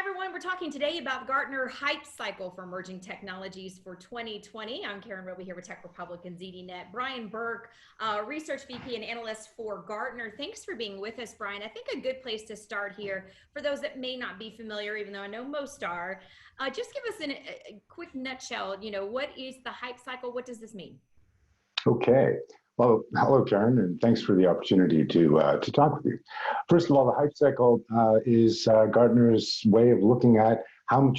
everyone. We're talking today about Gartner Hype Cycle for Emerging Technologies for 2020. I'm Karen Roby here with Tech Republic and ZDNet. Brian Burke, Research VP and Analyst for Gartner. Thanks for being with us, Brian. I think a good place to start here, for those that may not be familiar, even though I know most are, just give us a quick nutshell. What is the Hype Cycle? What does this mean? Okay. Well, hello, Karen, and thanks for the opportunity to talk with you. First of all, the Hype Cycle is Gartner's way of looking at how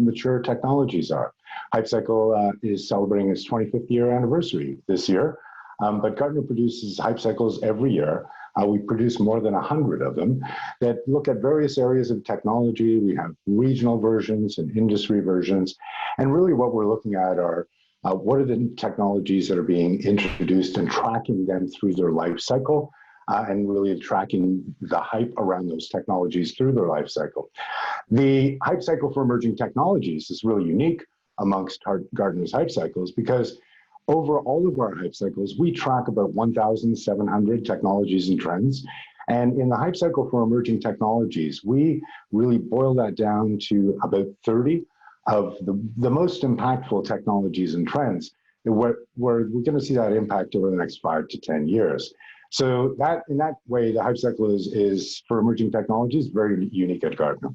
mature technologies are. Hype Cycle is celebrating its 25th year anniversary this year, but Gartner produces Hype Cycles every year. We produce more than 100 of them that look at various areas of technology. We have regional versions and industry versions, and really what we're looking at are what are the technologies that are being introduced and tracking them through their life cycle, and really tracking the hype around those technologies through their life cycle. The Hype Cycle for Emerging Technologies is really unique amongst Gartner's Hype Cycles because over all of our Hype Cycles, we track about 1,700 technologies and trends. And in the Hype Cycle for Emerging Technologies, we really boil that down to about 30 of the most impactful technologies and trends where we're going to see that impact over the next 5 to 10 years. So that in that way, the Hype Cycle is for emerging technologies, very unique at Gartner.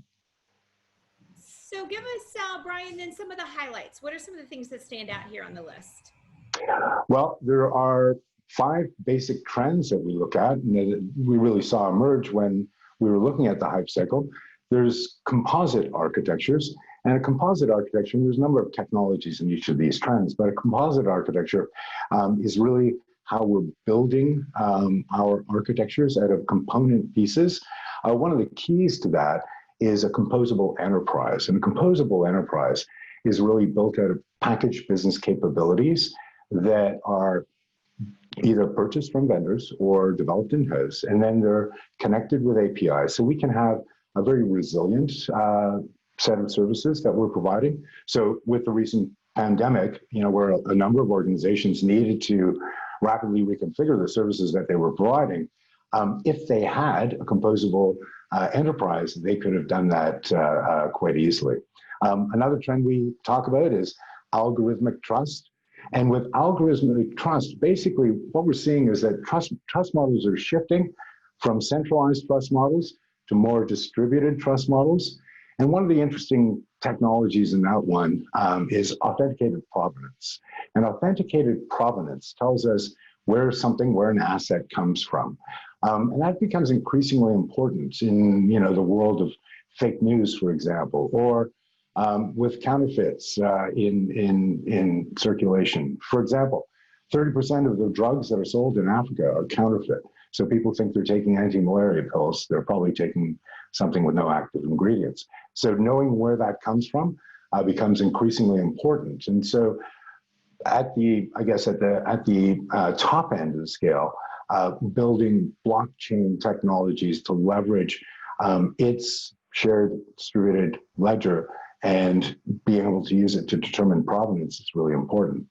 So give us, Brian, then some of the highlights. What are some of the things that stand out here on the list? Well, there are 5 basic trends that we look at and that we really saw emerge when we were looking at the Hype Cycle. There's composite architectures. And a composite architecture, and there's a number of technologies in each of these trends, but a composite architecture is really how we're building our architectures out of component pieces. One of the keys to that is a composable enterprise. And a composable enterprise is really built out of packaged business capabilities that are either purchased from vendors or developed in-house, and then they're connected with APIs. So we can have a very resilient set of services that we're providing. So with the recent pandemic, where a number of organizations needed to rapidly reconfigure the services that they were providing, if they had a composable enterprise, they could have done that quite easily. Another trend we talk about is algorithmic trust. And with algorithmic trust, basically what we're seeing is that trust models are shifting from centralized trust models to more distributed trust models. And one of the interesting technologies in that one is authenticated provenance. And authenticated provenance tells us where an asset comes from. And that becomes increasingly important in the world of fake news, for example, or with counterfeits in circulation. For example, 30% of the drugs that are sold in Africa are counterfeit. So people think they're taking anti-malaria pills. They're probably taking something with no active ingredients. So knowing where that comes from becomes increasingly important. And so at the top end of the scale, building blockchain technologies to leverage its shared distributed ledger and being able to use it to determine provenance is really important.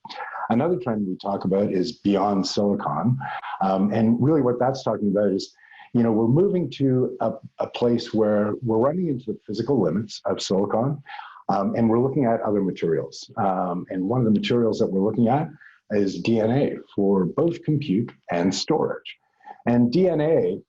Another trend we talk about is beyond silicon. And really what that's talking about is, we're moving to a place where we're running into the physical limits of silicon, and we're looking at other materials. And one of the materials that we're looking at is DNA for both compute and storage. And DNA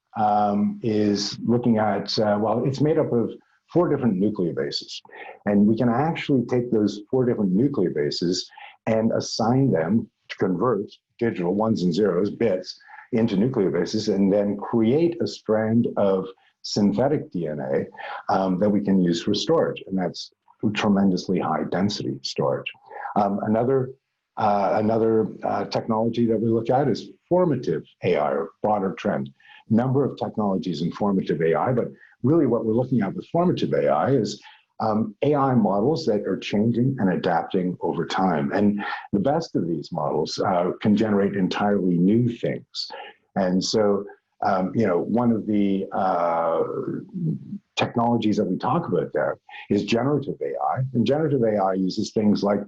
is looking at, it's made up of 4 different nucleobases. And we can actually take those 4 different nucleobases and assign them to convert digital ones and zeros, bits, into nucleobases, and then create a strand of synthetic DNA that we can use for storage. And that's tremendously high density storage. Another technology that we look at is formative AI, or broader trend. Number of technologies in formative AI, but really what we're looking at with formative AI is AI models that are changing and adapting over time. And the best of these models can generate entirely new things. And so, one of the technologies that we talk about there is generative AI. And generative AI uses things like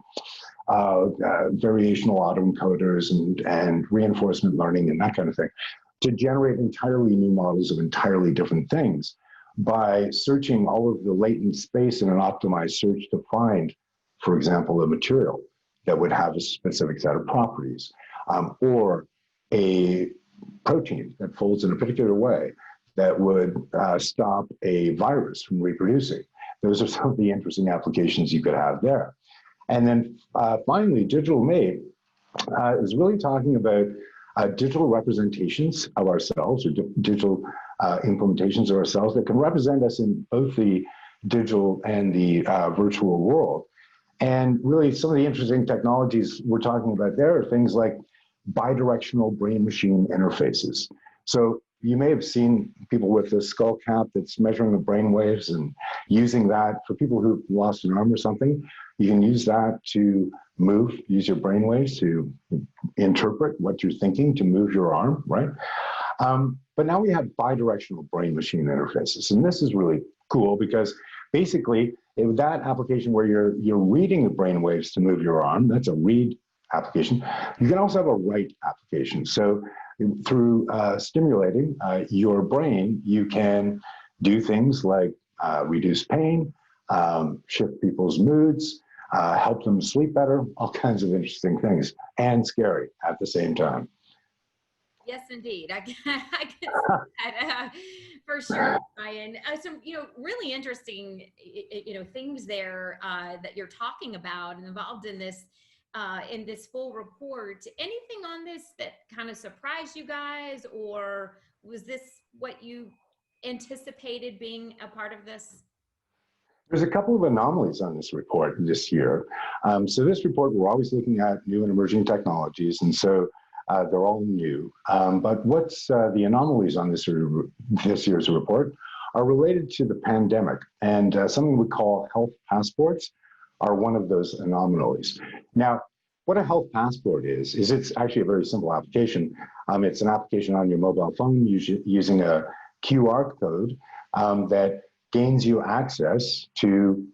variational autoencoders and reinforcement learning and that kind of thing to generate entirely new models of entirely different things. by searching all of the latent space in an optimized search to find, for example, a material that would have a specific set of properties, or a protein that folds in a particular way that would stop a virus from reproducing. Those are some of the interesting applications you could have there. And then finally, Digital Mate is really talking about digital representations of ourselves, or digital implementations of ourselves that can represent us in both the digital and the virtual world. And really, some of the interesting technologies we're talking about there are things like bidirectional brain-machine interfaces. So you may have seen people with a skull cap that's measuring the brain waves and using that for people who've lost an arm or something. You can use that to use your brain waves to interpret what you're thinking to move your arm, right? But now we have bidirectional brain-machine interfaces. And this is really cool because basically with that application where you're reading the brain waves to move your arm, that's a read application. You can also have a write application. So through stimulating your brain, you can do things like reduce pain, shift people's moods, help them sleep better, all kinds of interesting things, and scary at the same time. Yes, indeed. I can see that for sure, Ryan. Some, really interesting, things there that you're talking about and involved in this full report. Anything on this that kind of surprised you guys, or was this what you anticipated being a part of this? There's a couple of anomalies on this report this year. So this report, we're always looking at new and emerging technologies, and so they're all new. But what's the anomalies on this year's report are related to the pandemic, and something we call health passports are one of those anomalies. Now, what a health passport is it's actually a very simple application. It's an application on your mobile phone using a QR code that gains you access to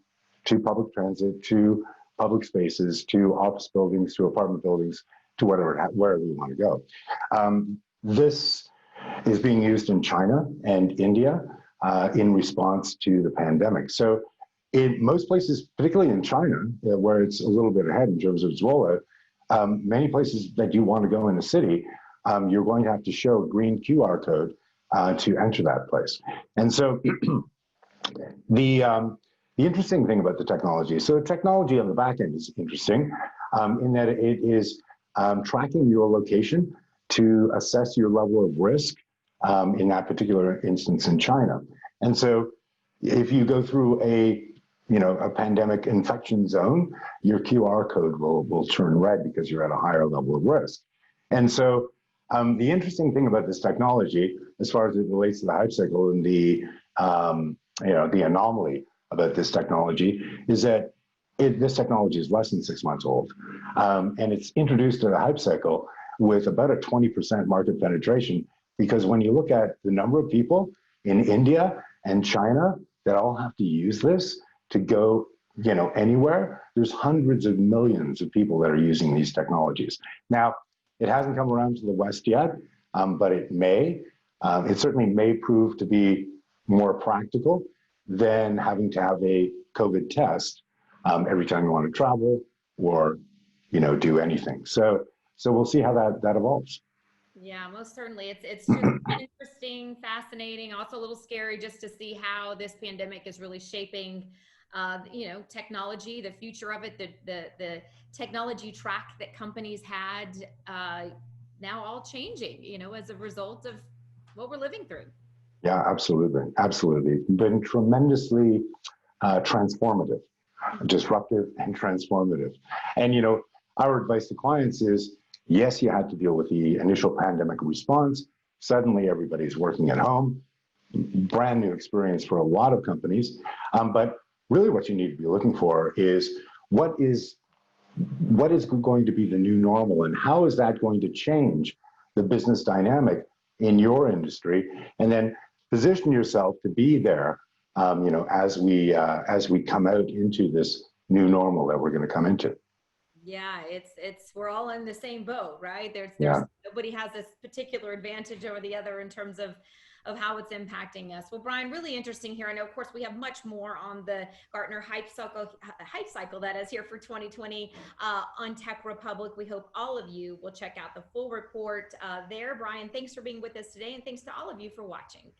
public transit, to public spaces, to office buildings, to apartment buildings, to wherever you want to go. This is being used in China and India in response to the pandemic. So in most places, particularly in China, where it's a little bit ahead in terms of its rollout, many places that you want to go in a city, you're going to have to show a green QR code to enter that place. And so the interesting thing about the technology, so the technology on the back end is interesting in that it is tracking your location to assess your level of risk in that particular instance in China. And so if you go through a pandemic infection zone, your QR code will turn red because you're at a higher level of risk. And so the interesting thing about this technology, as far as it relates to the hype cycle and the anomaly about this technology, is that this technology is less than 6 months old. And it's introduced in a hype cycle with about a 20% market penetration, because when you look at the number of people in India and China that all have to use this to go anywhere, there's hundreds of millions of people that are using these technologies. Now, it hasn't come around to the West yet, but it may. It certainly may prove to be more practical than having to have a COVID test every time you want to travel or do anything. So we'll see how that evolves. Yeah, most certainly. It's just interesting, fascinating, also a little scary just to see how this pandemic is really shaping technology, the future of it, the technology track that companies had now all changing, as a result of what we're living through. Yeah, absolutely. Absolutely. Been tremendously transformative, disruptive and transformative. And, our advice to clients is, yes, you had to deal with the initial pandemic response. Suddenly everybody's working at home. Brand new experience for a lot of companies. But really what you need to be looking for is what is going to be the new normal, and how is that going to change the business dynamic in your industry, and then position yourself to be there, as we come out into this new normal that we're going to come into. Yeah, we're all in the same boat, right? There's Yeah. Nobody has this particular advantage over the other in terms of how it's impacting us. Well, Brian, really interesting here. I know, of course, we have much more on the Gartner hype cycle that is here for 2020 on Tech Republic. We hope all of you will check out the full report there. Brian, thanks for being with us today, and thanks to all of you for watching.